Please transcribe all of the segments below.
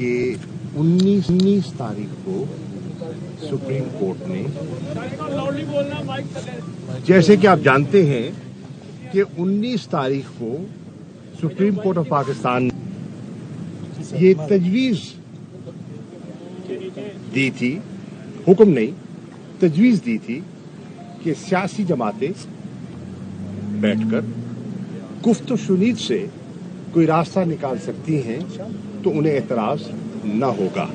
कि 19 तारीख को सुप्रीम कोर्ट ने, जैसे कि आप जानते हैं कि 19 तारीख को सुप्रीम कोर्ट ऑफ पाकिस्तान ये तजवीज़ दी थी, हुक्म नहीं, तजवीज़ दी थी कि सियासी जमातें बैठकर गुफ्त शुनीद से कोई रास्ता निकाल सकती हैं तो उन्हें एतराज़ न होगा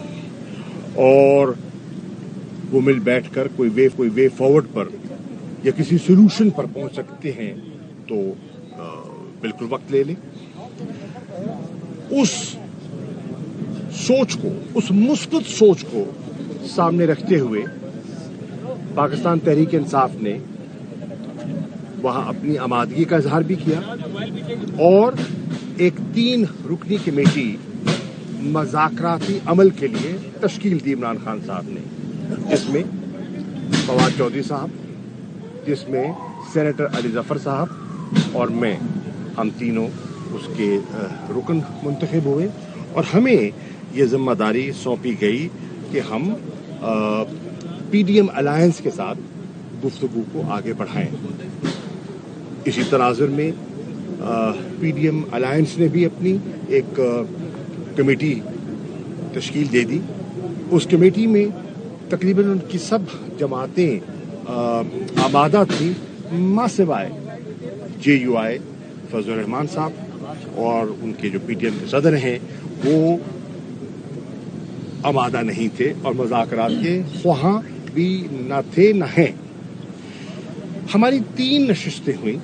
और वो मिल बैठकर कोई वे फॉरवर्ड पर या किसी सोल्यूशन पर पहुंच सकते हैं तो बिल्कुल वक्त ले लें। उस सोच को, उस मुस्बत सोच को सामने रखते हुए पाकिस्तान तहरीक इंसाफ ने वहां अपनी आमादगी का इजहार भी किया और एक 3 रुकनी कमेटी मज़ाकराती अमल के लिए तश्कील दी इमरान खान साहब ने, जिसमें फवाद चौधरी साहब, जिसमें सेनेटर अली जफर साहब और मैं, हम तीनों उसके रुकन मुंतखब हुए और हमें ये जिम्मेदारी सौंपी गई कि हम पीडीएम अलायंस के साथ गुफ्तगू को आगे बढ़ाएं। इसी तनाजुर में पीडीएम अलायंस ने भी अपनी एक कमेटी तश्कील दे दी। उस कमेटी में तकरीबन उनकी सब जमातें आमादा थी, मां सिवाय JUI फजल रहमान साहब और उनके जो पीडीएम के सदर हैं वो आमादा नहीं थे और मुज़ाकरात के ख्वाहां भी न थे न हैं। हमारी 3 नशिस्तें हुई।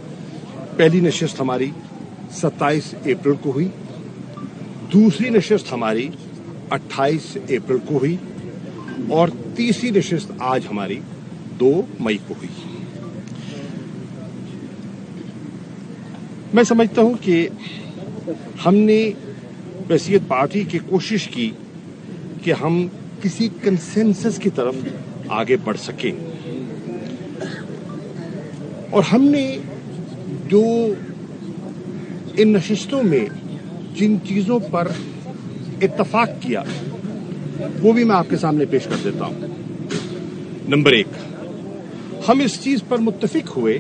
पहली नशिस्त हमारी 27 अप्रैल को हुई, दूसरी नशिस्त हमारी 28 अप्रैल को हुई और तीसरी नशिस्त आज हमारी 2 मई को हुई। मैं समझता हूं कि हमने वसीयत पार्टी की कोशिश की कि हम किसी कंसेंसस की तरफ आगे बढ़ सकें और हमने जो इन नशिस्तों में जिन चीजों पर इत्तफाक किया वो भी मैं आपके सामने पेश कर देता हूं। नंबर 1, हम इस चीज पर मुत्तफिक हुए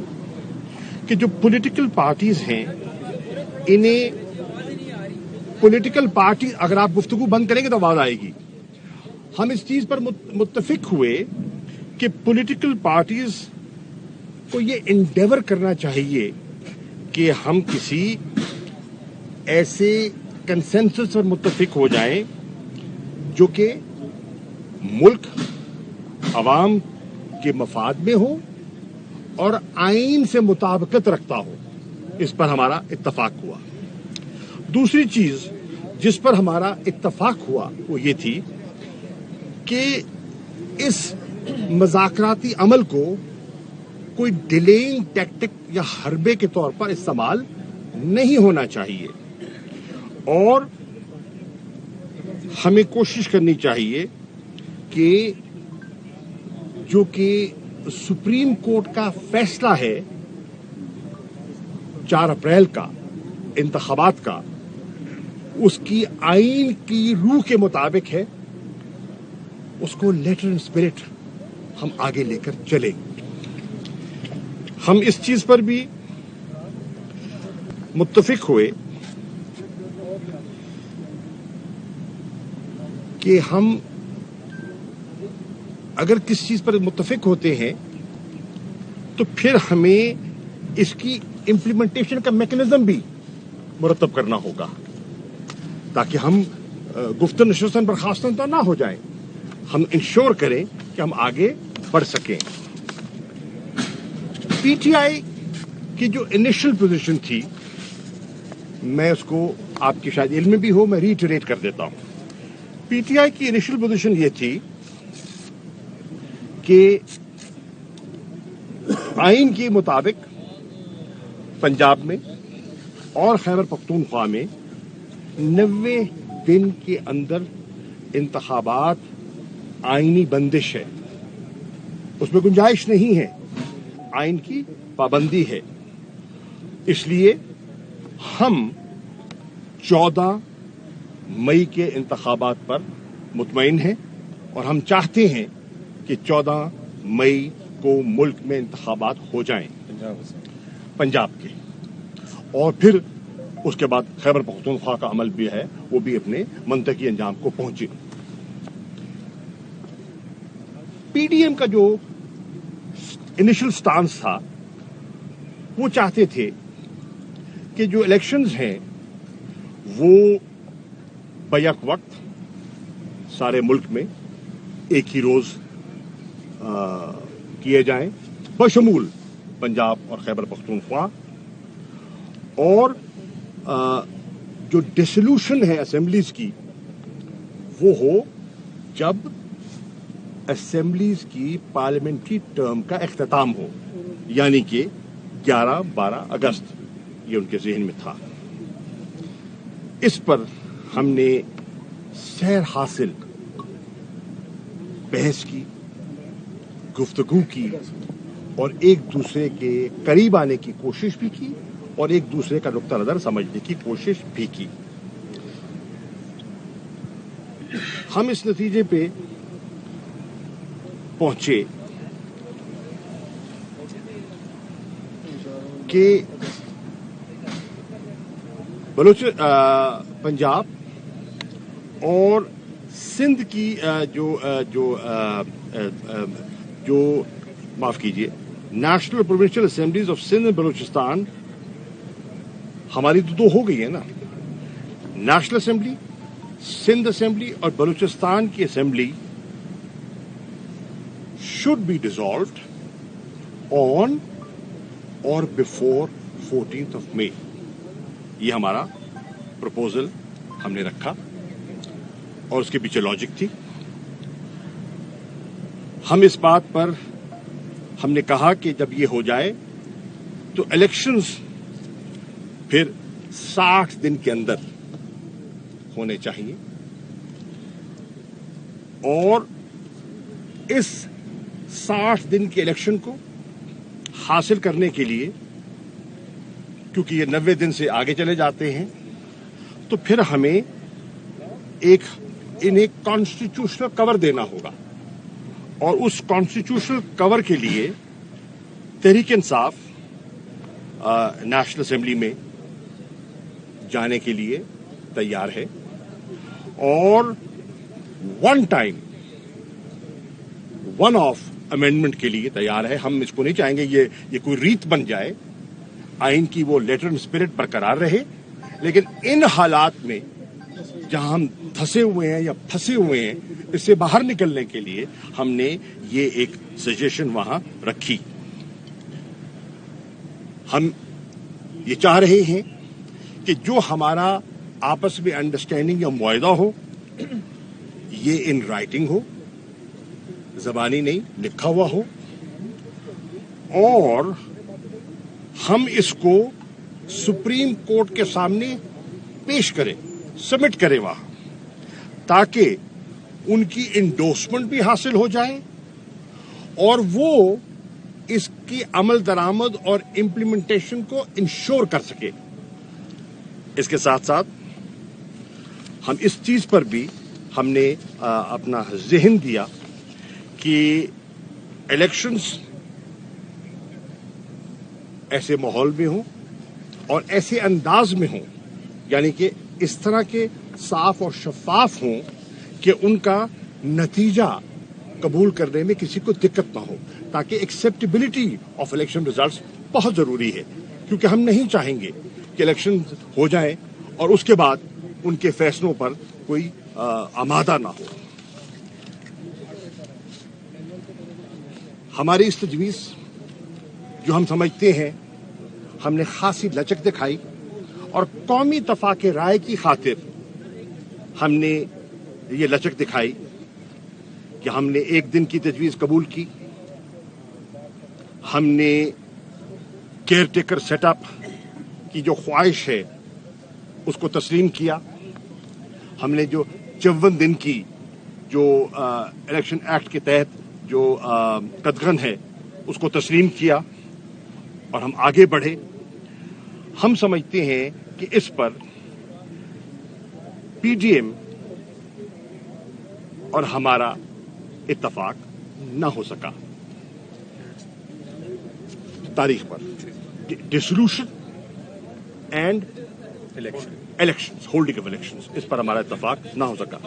कि जो पॉलिटिकल पार्टीज हैं, इन्हें पॉलिटिकल पार्टी, अगर आप गुफ्तगू बंद करेंगे तो आवाज आएगी। हम इस चीज पर मुत्तफिक हुए कि पॉलिटिकल पार्टीज को ये एंडेवर करना चाहिए कि हम किसी ऐसे कंसेंसस पर मुत्तफिक हो जाएं जो कि मुल्क अवाम के मफाद में हो और आईन से मुताबिकत रखता हो। इस पर हमारा इत्तफाक हुआ। दूसरी चीज जिस पर हमारा इत्तफाक हुआ वो ये थी कि इस मज़ाकराती अमल को कोई डिलेइंग टैक्टिक या हरबे के तौर पर इस्तेमाल नहीं होना चाहिए और हमें कोशिश करनी चाहिए कि जो कि सुप्रीम कोर्ट का फैसला है 4 अप्रैल का इंतखाबात का, उसकी आईन की रूह के मुताबिक है, उसको लेटर एंड स्पिरिट हम आगे लेकर चले। हम इस चीज पर भी मुत्तफिक हुए कि हम अगर किस चीज पर मुत्तफिक होते हैं तो फिर हमें इसकी इम्प्लीमेंटेशन का मैकेनिज्म भी मुरतब करना होगा ताकि हम गुफ्तगू नशिस्तन बर्खास्तन तो ना हो जाए, हम इंश्योर करें कि हम आगे बढ़ सकें। पीटीआई की जो इनिशियल पोजीशन थी, मैं उसको आपकी शायद इल्म में भी हो, मैं रीइटरेट कर देता हूं। पीटीआई की इनिशियल पोजीशन ये थी कि आईन के मुताबिक पंजाब में और खैबर पख्तूनख्वा में 90 दिन के अंदर इंतखाबात आईनी बंदिश है, उसमें गुंजाइश नहीं है, आईन की पाबंदी है। इसलिए हम 14 मई के इंतखाबात पर मुतमईन हैं और हम चाहते हैं कि 14 मई को मुल्क में इंतखाबात हो जाएं पंजाब के, और फिर उसके बाद खैबर पख्तूनख्वा का अमल भी है, वो भी अपने मंतकी अंजाम को पहुंचे। पीडीएम का जो इनिशियल स्टांस था, वो चाहते थे कि जो इलेक्शंस हैं वो बैक वक्त सारे मुल्क में एक ही रोज किए जाएं, बशमूल पंजाब और खैबर पख्तूनख्वा, और जो डिसोल्यूशन है असेंबलीज की वो हो जब असेंबलीज की पार्लियामेंट्री टर्म का इख्तिताम हो, यानी कि 11-12 अगस्त, ये उनके जहन में था। इस पर हमने सैर हासिल बहस की, गुफ्तगू की और एक दूसरे के करीब आने की कोशिश भी की और एक दूसरे का नुक्ता नजर समझने की कोशिश भी की। हम इस नतीजे पे पहुंचे कि पंजाब और सिंध की जो माफ कीजिए, national provincial assemblies of Sindh and Balochistan, हमारी तो 2 हो गई है ना। नेशनल असेंबली, सिंध असेंबली और बलूचिस्तान की assembly should be dissolved on or before 14th of May। ये हमारा प्रपोजल हमने रखा और उसके पीछे लॉजिक थी। हम इस बात पर हमने कहा कि जब ये हो जाए तो इलेक्शंस फिर 60 दिन के अंदर होने चाहिए, और इस 60 दिन के इलेक्शन को हासिल करने के लिए, क्योंकि ये 90 दिन से आगे चले जाते हैं, तो फिर हमें इन्हें कॉन्स्टिट्यूशनल कवर देना होगा, और उस कॉन्स्टिट्यूशनल कवर के लिए तहरीक इंसाफ नेशनल असेंबली में जाने के लिए तैयार है, और वन ऑफ अमेंडमेंट के लिए तैयार है। हम इसको नहीं चाहेंगे ये कोई रीत बन जाए, आइन की वो लेटर एंड स्पिरिट बरकरार रहे, लेकिन इन हालात में जहां हम धंसे हुए हैं या फंसे हुए हैं, इससे बाहर निकलने के लिए हमने ये एक सजेशन वहां रखी। हम ये चाह रहे हैं कि जो हमारा आपस में अंडरस्टैंडिंग या मुआहदा हो, ये इन राइटिंग हो, ज़बानी नहीं लिखा हुआ हो, और हम इसको सुप्रीम कोर्ट के सामने पेश करें, सबमिट करें वहां, ताकि उनकी इंडोर्समेंट भी हासिल हो जाए और वो इसकी अमल दरामद और इम्प्लीमेंटेशन को इंश्योर कर सके। इसके साथ साथ हम इस चीज पर भी हमने अपना ज़हन दिया कि इलेक्शंस ऐसे माहौल में हों और ऐसे अंदाज में हों, यानी कि इस तरह के साफ और शफाफ हों कि उनका नतीजा कबूल करने में किसी को दिक्कत ना हो, ताकि एक्सेप्टेबिलिटी ऑफ इलेक्शन रिजल्ट्स बहुत जरूरी है, क्योंकि हम नहीं चाहेंगे कि इलेक्शन हो जाए और उसके बाद उनके फैसलों पर कोई आमादा ना हो। हमारी इस तजवीज़ जो हम समझते हैं, हमने खासी लचक दिखाई और कौमी तफाक राय की खातिर हमने ये लचक दिखाई कि हमने एक दिन की तजवीज़ कबूल की, हमने केयर टेकर सेटअप की जो ख्वाहिश है उसको तस्लीम किया, हमने जो 54 दिन की जो इलेक्शन एक्ट के तहत जो कदगन है उसको तस्लीम किया और हम आगे बढ़े। हम समझते हैं कि इस पर पीडीएम और हमारा इत्तेफाक न हो सका तारीख पर। Dissolution and elections, holding of elections, इस पर हमारा इत्तेफाक न हो सका।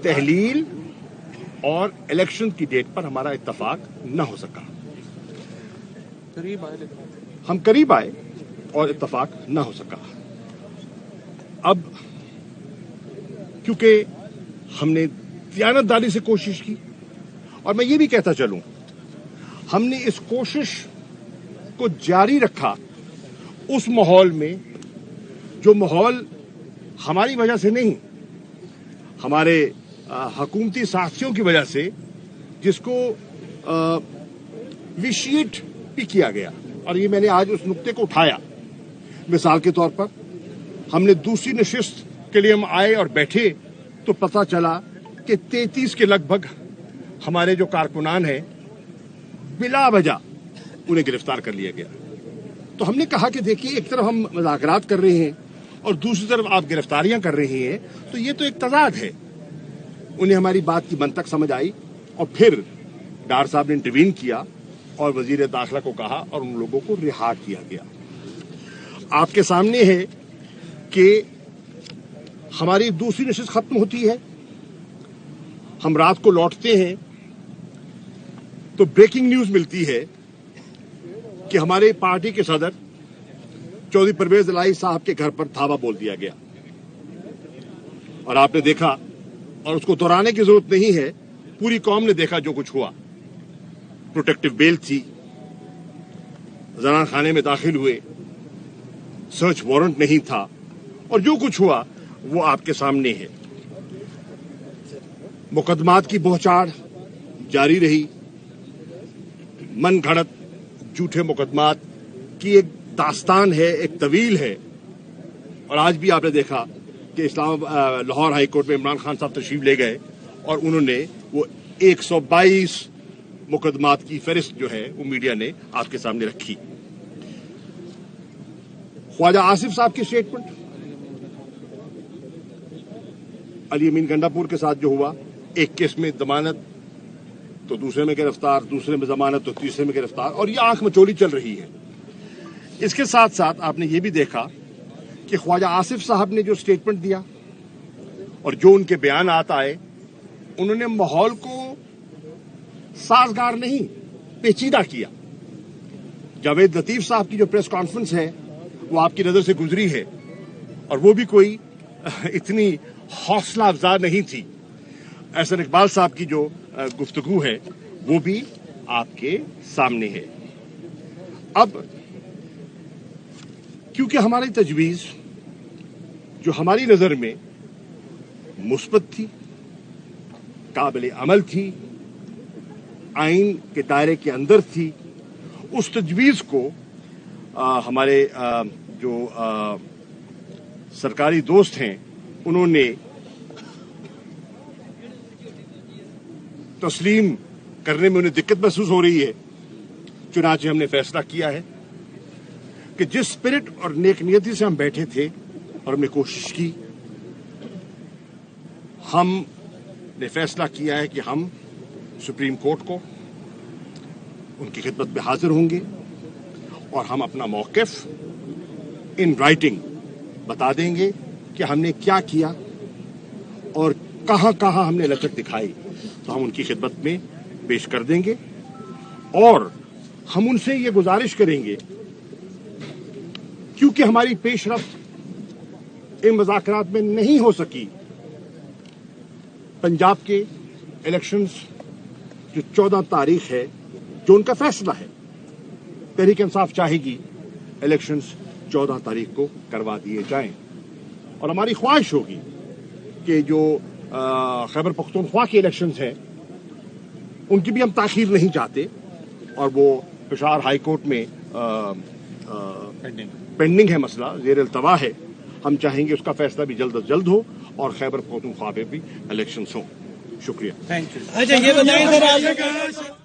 तहलील और इलेक्शन की डेट पर हमारा इत्तेफाक न हो सका। हम करीब आए और इत्तेफाक न हो सका। अब क्योंकि हमने दियानतदारी से कोशिश की, और मैं ये भी कहता चलूं, हमने इस कोशिश को जारी रखा उस माहौल में जो माहौल हमारी वजह से नहीं, हमारे हुकूमती साथियों की वजह से, जिसको विशिएट भी किया गया। और ये मैंने आज उस नुक्ते को उठाया। मिसाल के तौर पर हमने दूसरी नशिस्त के लिए हम आए और बैठे तो पता चला कि 33 के लगभग हमारे जो कारकुनान हैं बिला वजह उन्हें गिरफ्तार कर लिया गया। तो हमने कहा कि देखिए, एक तरफ हम मुज़ाकरात कर रहे हैं और दूसरी तरफ आप गिरफ्तारियां कर रहे हैं, तो ये तो एक तजाद है। उन्हें हमारी बात की मंतक समझ आई और फिर डार साहब ने इंटरवीन किया और वजीर दाखिला को कहा और उन लोगों को रिहा किया गया। आपके सामने है कि हमारी दूसरी नशिस्त खत्म होती है, हम रात को लौटते हैं तो ब्रेकिंग न्यूज मिलती है कि हमारे पार्टी के सदर चौधरी परवेज इलाही साहब के घर पर धावा बोल दिया गया। और आपने देखा, और उसको दोहराने की जरूरत नहीं है, पूरी कौम ने देखा जो कुछ हुआ। प्रोटेक्टिव बेल थी, जनान खाने में दाखिल हुए, सर्च वारंट नहीं था, और जो कुछ हुआ वो आपके सामने है। मुकदमात की बौछार जारी रही, मन घड़त झूठे मुकदमात की एक दास्तान है, एक तवील है। और आज भी आपने देखा कि लाहौर हाई कोर्ट में इमरान खान साहब तशरीफ ले गए और उन्होंने वो 122 मुकदमात की फहरिस्त जो है वो मीडिया ने आपके सामने रखी। ख्वाजा आसिफ साहब की स्टेटमेंट, अली अमीन गंडापुर के साथ जो हुआ, एक केस में जमानत तो दूसरे में गिरफ्तार, दूसरे में जमानत तो तीसरे में गिरफ्तार, और ये आंख मचोली चल रही है। इसके साथ साथ आपने ये भी देखा कि ख्वाजा आसिफ साहब ने जो स्टेटमेंट दिया और जो उनके बयानात आए, उन्होंने माहौल को साजगार नहीं, पेचीदा किया। जावेद लतीफ साहब की जो प्रेस कॉन्फ्रेंस है वो आपकी नजर से गुजरी है, और वो भी कोई इतनी हौसला अफजा नहीं थी। एहसन इकबाल साहब की जो गुफ्तगू है वो भी आपके सामने है। अब क्योंकि हमारी तजवीज जो हमारी नजर में मुस्बत थी, काबिल अमल थी, आइन के दायरे के अंदर थी, उस तजवीज को हमारे जो सरकारी दोस्त हैं उन्होंने तस्लीम करने में उन्हें दिक्कत महसूस हो रही है। चुनांचे हमने फैसला किया है कि जिस स्पिरिट और नेकनियती से हम बैठे थे और हमने कोशिश की, हमने फैसला किया है कि हम सुप्रीम कोर्ट को उनकी खिदमत में हाजिर होंगे और हम अपना मौक़िफ़ इन राइटिंग बता देंगे कि हमने क्या किया और कहां कहां हमने लचक दिखाई, तो हम उनकी खिदमत में पेश कर देंगे। और हम उनसे ये गुजारिश करेंगे, क्योंकि हमारी पेशरफ्त इन मुज़ाकरात में नहीं हो सकी, पंजाब के इलेक्शंस जो 14 तारीख है, जो उनका फैसला है, तहरीक इंसाफ चाहेगी इलेक्शंस 14 तारीख को करवा दिए जाएं। और हमारी ख्वाहिश होगी कि जो खैबर पख्तूनख्वा के इलेक्शंस हैं उनकी भी हम ताखीर नहीं चाहते, और वो पेशावर हाई कोर्ट में पेंडिंग है, मसला ज़ेर अल्तवा है। हम चाहेंगे उसका फैसला भी जल्द अज जल्द हो और खैबर पख्तूनख्वा में भी इलेक्शंस हों। शुक्रिया। Thank you. अच्छा ये बताइए सर,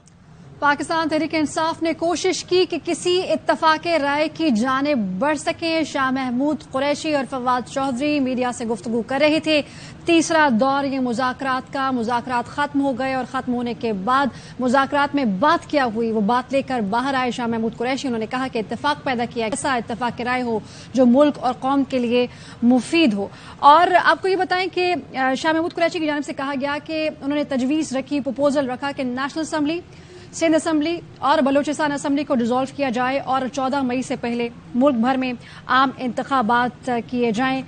پاکستان تحریک انصاف نے کوشش کی کہ کسی اتفاق رائے کی جانب بڑھ سکیں. شاہ محمود قریشی اور فواد چودھری میڈیا سے گفتگو کر رہے تھے. تیسرا دور یہ مذاکرات ختم ہو گئے اور ختم ہونے کے بعد مذاکرات میں بات کیا ہوئی وہ بات لے کر باہر آئے شاہ محمود قریشی. انہوں نے کہا کہ اتفاق پیدا کیا ایسا اتفاق رائے ہو جو ملک اور قوم کے لیے مفید ہو. اور آپ کو یہ بتائیں کہ شاہ محمود قریشی کی جانب سے کہا گیا کہ انہوں نے تجویز رکھی پروپوزل رکھا کہ نیشنل اسمبلی سندھ اسمبلی اور بلوچستان اسمبلی کو ڈیزالو کیا جائے اور 14 مئی سے پہلے ملک بھر میں عام انتخابات کیے جائیں.